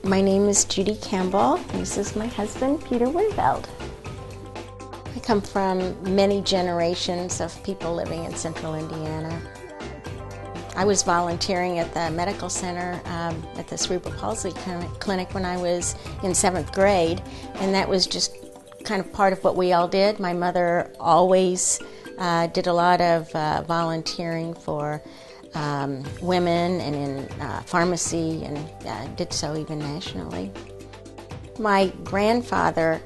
My name is Judith Campbell. This is my husband, Peter Winfeld. I come from many generations of people living in central Indiana. I was volunteering at the medical center at the cerebral palsy clinic when I was in 7th grade, and that was just kind of part of what we all did. My mother always did a lot of volunteering for women and in pharmacy, and did so even nationally. My grandfather,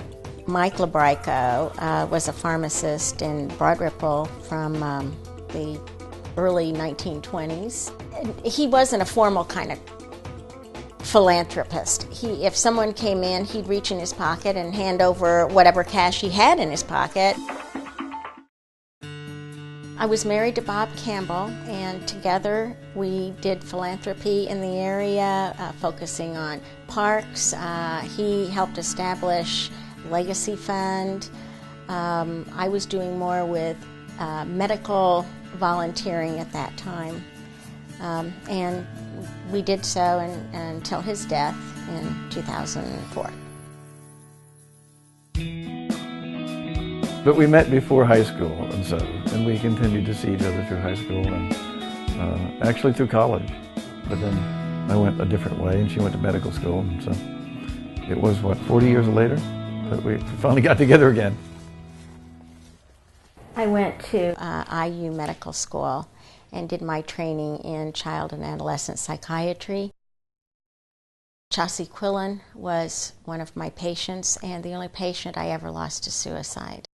Mike Labrico, was a pharmacist in Broad Ripple from the early 1920s. He wasn't a formal kind of philanthropist. If someone came in, he'd reach in his pocket and hand over whatever cash he had in his pocket. I was married to Bob Campbell, and together we did philanthropy in the area, focusing on parks. He helped establish Legacy Fund. I was doing more with medical volunteering at that time, and we did so until his death in 2004. But we met before high school, and we continued to see each other through high school and actually through college. But then I went a different way, and she went to medical school, and so it was, 40 years later that we finally got together again. I went to IU Medical School and did my training in child and adolescent psychiatry. Chaucy Quillen was one of my patients, and the only patient I ever lost to suicide.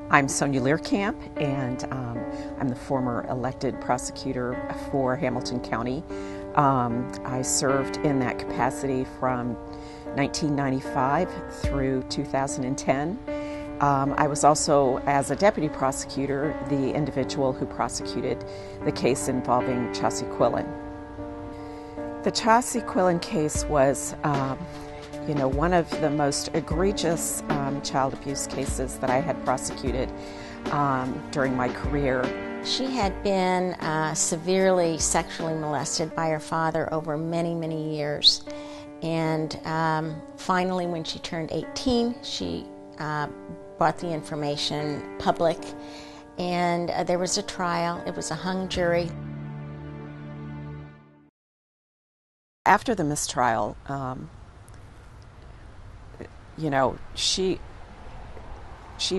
I'm Sonja Lear Camp, and I'm the former elected prosecutor for Hamilton County. I served in that capacity from 1995 through 2010. I was also, as a deputy prosecutor, the individual who prosecuted the case involving Chaucy Quillen. The Chaucy Quillen case was one of the most egregious child abuse cases that I had prosecuted during my career. She had been severely sexually molested by her father over many, many years. And finally, when she turned 18, she brought the information public, and there was a trial. It was a hung jury. After the mistrial, she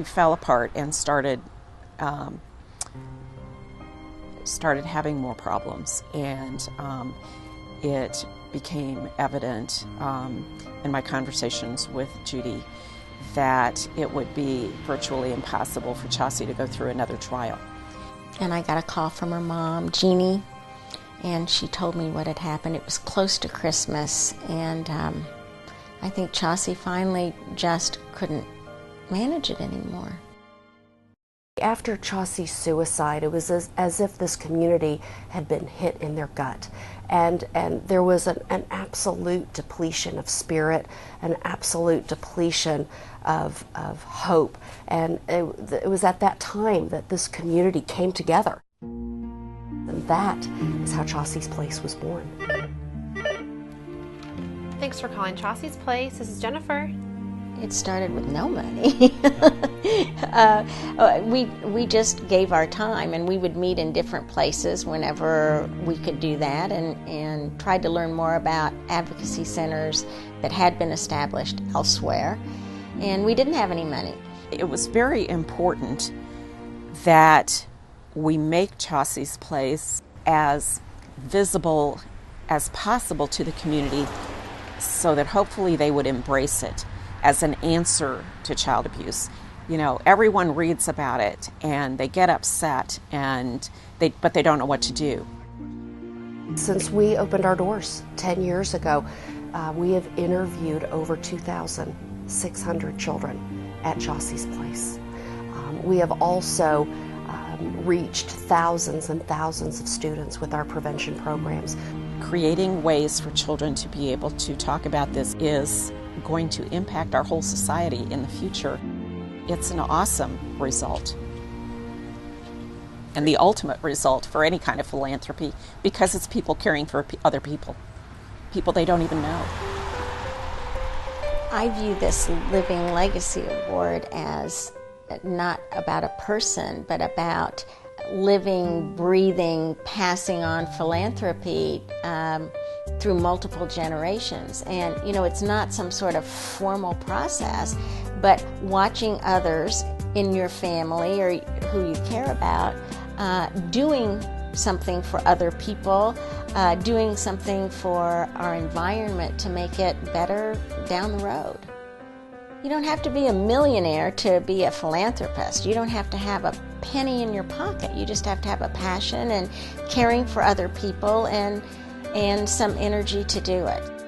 fell apart and started having more problems, and it became evident in my conversations with Judy that it would be virtually impossible for Chaucy to go through another trial. And I got a call from her mom, Jeannie, and she told me what had happened. It was close to Christmas, and I think Chaucy finally just couldn't manage it anymore. After Chaucy's suicide, it was as if this community had been hit in their gut. And there was an absolute depletion of spirit, an absolute depletion of hope. And it was at that time that this community came together. And that is how Suchis Place was born. Thanks for calling Suchis Place. This is Jennifer. It started with no money. We just gave our time, and we would meet in different places whenever we could do that, and tried to learn more about advocacy centers that had been established elsewhere. And we didn't have any money. It was very important that we make Suchis Place as visible as possible to the community, so that hopefully they would embrace it as an answer to child abuse. Everyone reads about it and they get upset, but they don't know what to do. Since we opened our doors 10 years ago, we have interviewed over 2,600 children at Suchis Place. We have also reached thousands and thousands of students with our prevention programs. Creating ways for children to be able to talk about this is going to impact our whole society in the future. It's an awesome result, and the ultimate result for any kind of philanthropy, because it's people caring for other people. people they don't even know. I view this Living Legacy Award as not about a person, but about living, breathing, passing on philanthropy through multiple generations. And, you know, it's not some sort of formal process, but watching others in your family or who you care about doing something for other people, doing something for our environment to make it better down the road. You don't have to be a millionaire to be a philanthropist. You don't have to have a penny in your pocket. You just have to have a passion and caring for other people and some energy to do it.